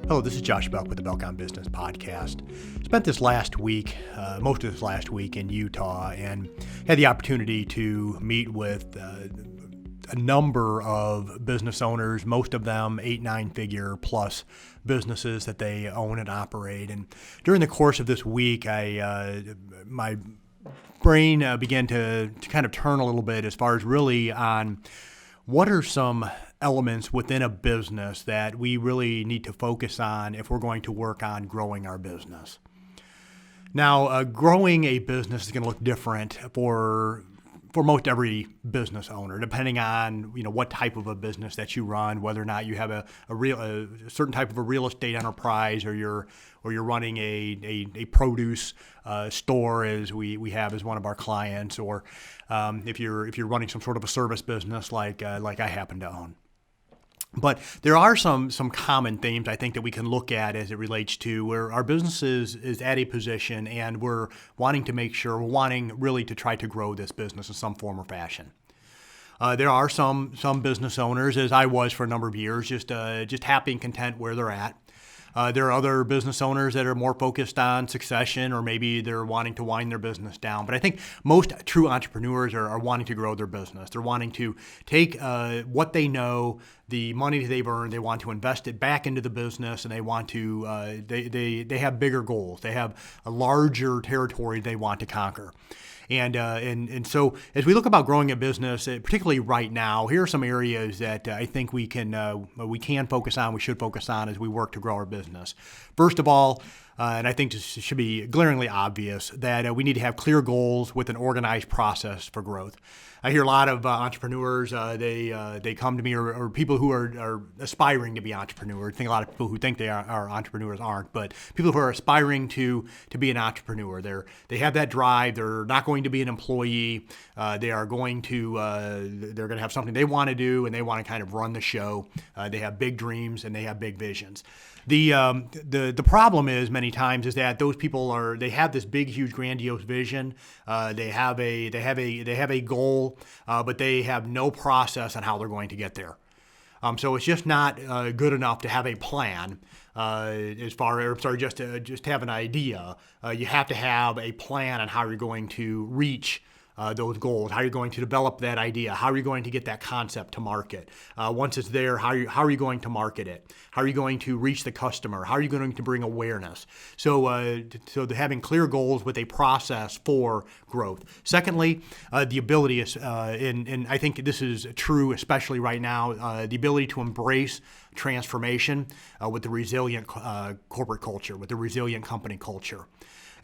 Hello, this is Josh Belk with the Belk on Business podcast. Spent this last week, most of this last week in Utah, and had the opportunity to meet with a number of business owners, most of them 8-9 figure plus businesses that they own and operate. And during the course of this week, my brain began to kind of turn a little bit as far as really on what are some elements within a business that we really need to focus on if we're going to work on growing our business. Now, growing a business is going to look different for most every business owner, depending on what type of a business that you run, whether or not you have a certain type of a real estate enterprise, or you're running a produce store, as we have as one of our clients, or if you're running some sort of a service business like I happen to own. But there are some common themes I think that we can look at as it relates to where our business is at a position and we're wanting really to try to grow this business in some form or fashion. There are some business owners, as I was for a number of years, just happy and content where they're at. There are other business owners that are more focused on succession, or maybe they're wanting to wind their business down. But I think most true entrepreneurs are wanting to grow their business. They're wanting to take what they know, the money that they've earned, they want to invest it back into the business, and they want to they have bigger goals. They have a larger territory they want to conquer. And so as we look about growing a business, particularly right now, here are some areas that I think we can focus on, we should focus on as we work to grow our business. First of all, and I think this should be glaringly obvious, that we need to have clear goals with an organized process for growth. I hear a lot of entrepreneurs, they come to me, or people who are aspiring to be entrepreneurs. I think a lot of people who think they are entrepreneurs aren't, but people who are aspiring to be an entrepreneur, they have that drive. They're not going to be an employee. They're going to have something they want to do, and they want to kind of run the show. They have big dreams and they have big visions. The problem is many times is that those people they have this big, huge, grandiose vision. They have a goal, but they have no process on how they're going to get there. So it's just not good enough to have a plan. Just to have an idea. You have to have a plan on how you're going to reach those goals, how you're going to develop that idea, how are you going to get that concept to market. Once it's there, how are you going to market it? How are you going to reach the customer? How are you going to bring awareness? So having clear goals with a process for growth. Secondly, the ability is, and I think this is true especially right now, the ability to embrace transformation with the resilient corporate culture, with the resilient company culture.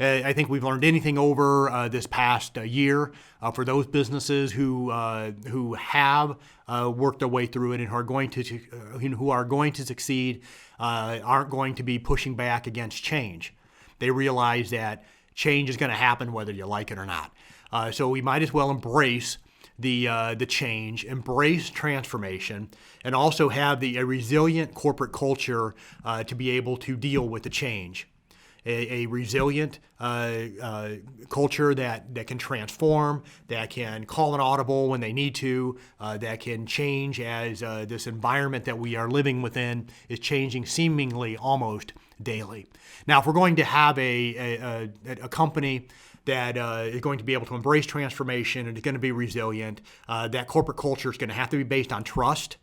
I think we've learned anything over this past year for those businesses who have worked their way through it and who are going to succeed, aren't going to be pushing back against change. They realize that change is going to happen whether you like it or not. So we might as well embrace the change, embrace transformation, and also have a resilient corporate culture to be able to deal with the change. A resilient culture that can transform, that can call an audible when they need to, that can change as this environment that we are living within is changing seemingly almost daily. Now, if we're going to have a company that is going to be able to embrace transformation and is going to be resilient, that corporate culture is going to have to be based on trust,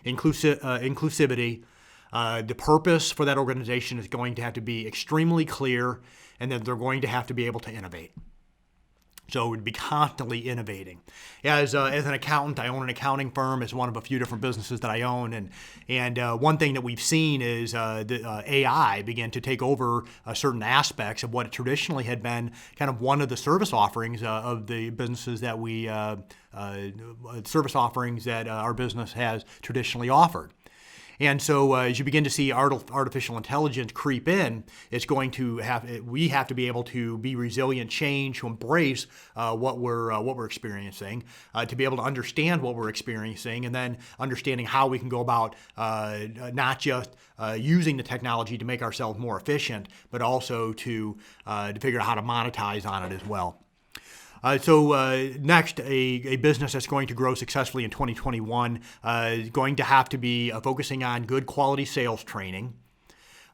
inclusivity. The purpose for that organization is going to have to be extremely clear, and then they're going to have to be able to innovate. So it would be constantly innovating. As an accountant, I own an accounting firm. It's one of a few different businesses that I own. And one thing that we've seen is AI begin to take over certain aspects of what traditionally had been kind of one of the service offerings of the businesses that our business has traditionally offered. And so as you begin to see artificial intelligence creep in, we have to be able to be resilient, change, to embrace what we're experiencing, to be able to understand what we're experiencing, and then understanding how we can go about not just using the technology to make ourselves more efficient, but also to figure out how to monetize on it as well. Next, a business that's going to grow successfully in 2021 is going to have to be focusing on good quality sales training.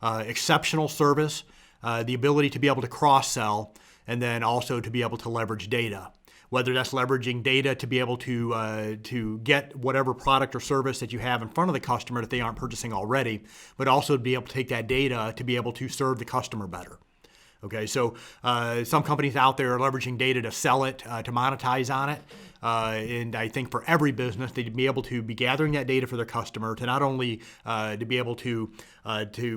exceptional service, the ability to be able to cross-sell, and then also to be able to leverage data. Whether that's leveraging data to be able to get whatever product or service that you have in front of the customer that they aren't purchasing already, but also to be able to take that data to be able to serve the customer better. Okay, so some companies out there are leveraging data to sell it, to monetize on it. And I think for every business, they'd be able to be gathering that data for their customer to not only to be able to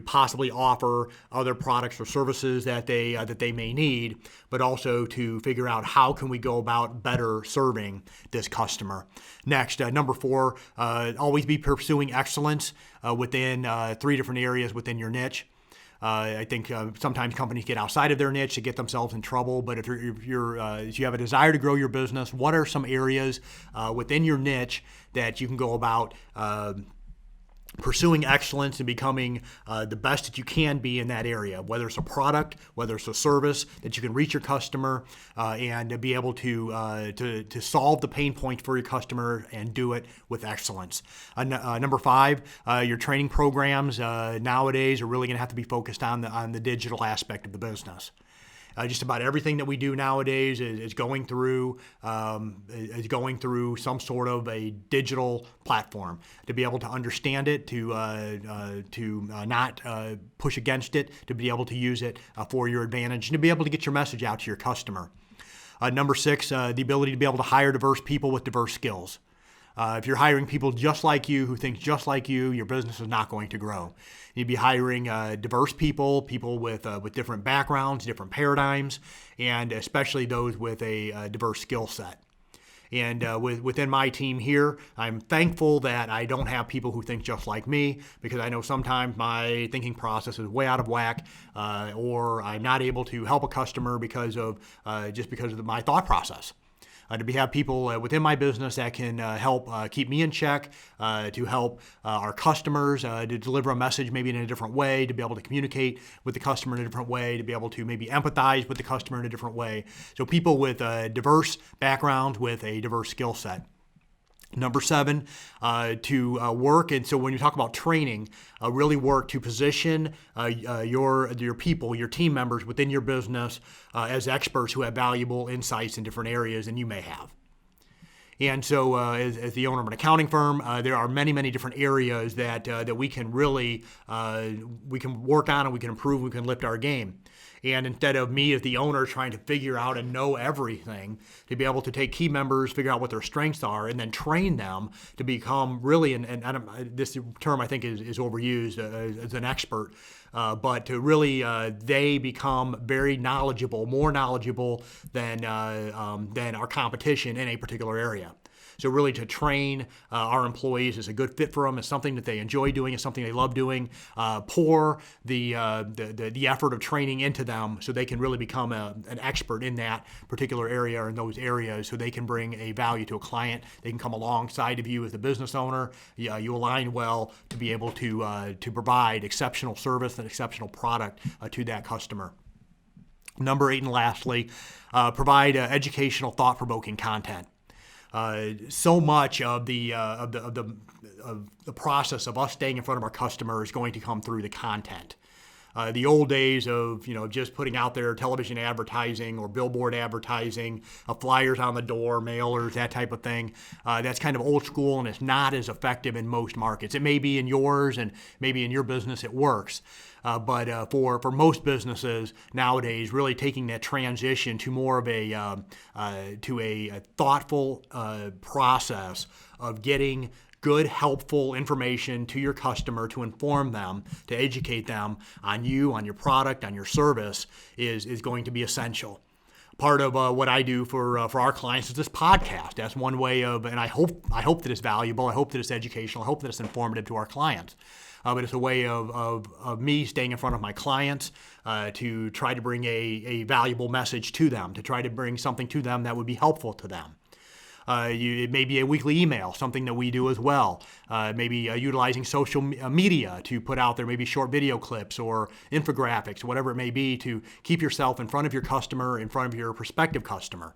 possibly offer other products or services that they may need, but also to figure out how can we go about better serving this customer. Next, number 4, always be pursuing excellence within 3 different areas within your niche. I think sometimes companies get outside of their niche to get themselves in trouble. But if you have a desire to grow your business, what are some areas within your niche that you can go about pursuing excellence and becoming the best that you can be in that area, whether it's a product, whether it's a service that you can reach your customer and be able to solve the pain point for your customer and do it with excellence. Number 5, your training programs nowadays are really going to have to be focused on the digital aspect of the business. Just about everything that we do nowadays is going through some sort of a digital platform. To be able to understand it, to not push against it, to be able to use it for your advantage, and to be able to get your message out to your customer. Number 6, the ability to be able to hire diverse people with diverse skills. If you're hiring people just like you, who think just like you, your business is not going to grow. You'd be hiring diverse people with different backgrounds, different paradigms, and especially those with a diverse skill set. And within my team here, I'm thankful that I don't have people who think just like me, because I know sometimes my thinking process is way out of whack, or I'm not able to help a customer because of my thought process. To have people within my business that can help keep me in check, to help our customers, to deliver a message maybe in a different way, to be able to communicate with the customer in a different way, to be able to maybe empathize with the customer in a different way. So people with diverse backgrounds with a diverse skill set. Number 7, to work, and so when you talk about training, really work to position your people, your team members within your business as experts who have valuable insights in different areas than you may have. And so as the owner of an accounting firm, there are many, many different areas that we can really we can work on and we can improve, we can lift our game. And instead of me as the owner trying to figure out and know everything, to be able to take key members, figure out what their strengths are, and then train them to become really, and this term I think is overused as an expert, but to really they become very knowledgeable, more knowledgeable than our competition in a particular area. So really to train our employees is a good fit for them. It's something that they enjoy doing. It's something they love doing. Pour the effort of training into them so they can really become an expert in that particular area or in those areas, so they can bring a value to a client. They can come alongside of you as the business owner. You align well to be able to provide exceptional service and exceptional product to that customer. Number 8, and lastly, provide educational, thought-provoking content. So much of the process of us staying in front of our customer is going to come through the content. The old days of just putting out there television advertising or billboard advertising, flyers on the door, mailers, that type of thing, that's kind of old school, and it's not as effective in most markets. It may be in yours, and maybe in your business it works. But for most businesses nowadays, really taking that transition to more of a thoughtful process of getting good, helpful information to your customer to inform them, to educate them on you, on your product, on your service is going to be essential. Part of what I do for our clients is this podcast. That's one way of, and I hope that it's valuable. I hope that it's educational. I hope that it's informative to our clients. But it's a way of me staying in front of my clients to try to bring a valuable message to them, to try to bring something to them that would be helpful to them. It may be a weekly email, something that we do as well. Maybe utilizing social media to put out there maybe short video clips or infographics, whatever it may be, to keep yourself in front of your customer, in front of your prospective customer.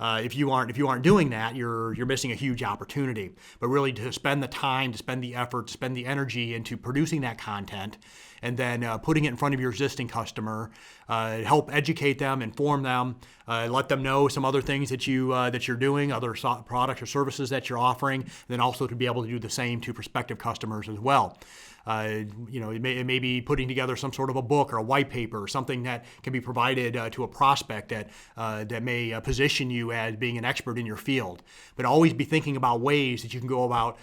If you aren't doing that, you're missing a huge opportunity. But really, to spend the time, to spend the effort, to spend the energy into producing that content, and then putting it in front of your existing customer, help educate them, inform them, let them know some other things that you're doing, other products or services that you're offering, and then also to be able to do the same to prospective customers as well. It may be putting together some sort of a book or a white paper or something that can be provided to a prospect that may position you as being an expert in your field. But always be thinking about ways that you can go about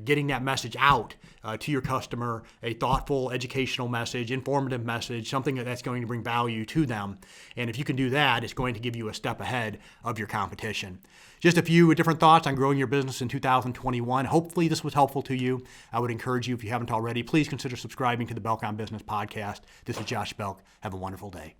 getting that message out to your customer, a thoughtful, educational message, informative message, something that's going to bring value to them. And if you can do that, it's going to give you a step ahead of your competition. Just a few different thoughts on growing your business in 2021. Hopefully this was helpful to you. I would encourage you, if you haven't already, please consider subscribing to the Belk on Business podcast. This is Josh Belk. Have a wonderful day.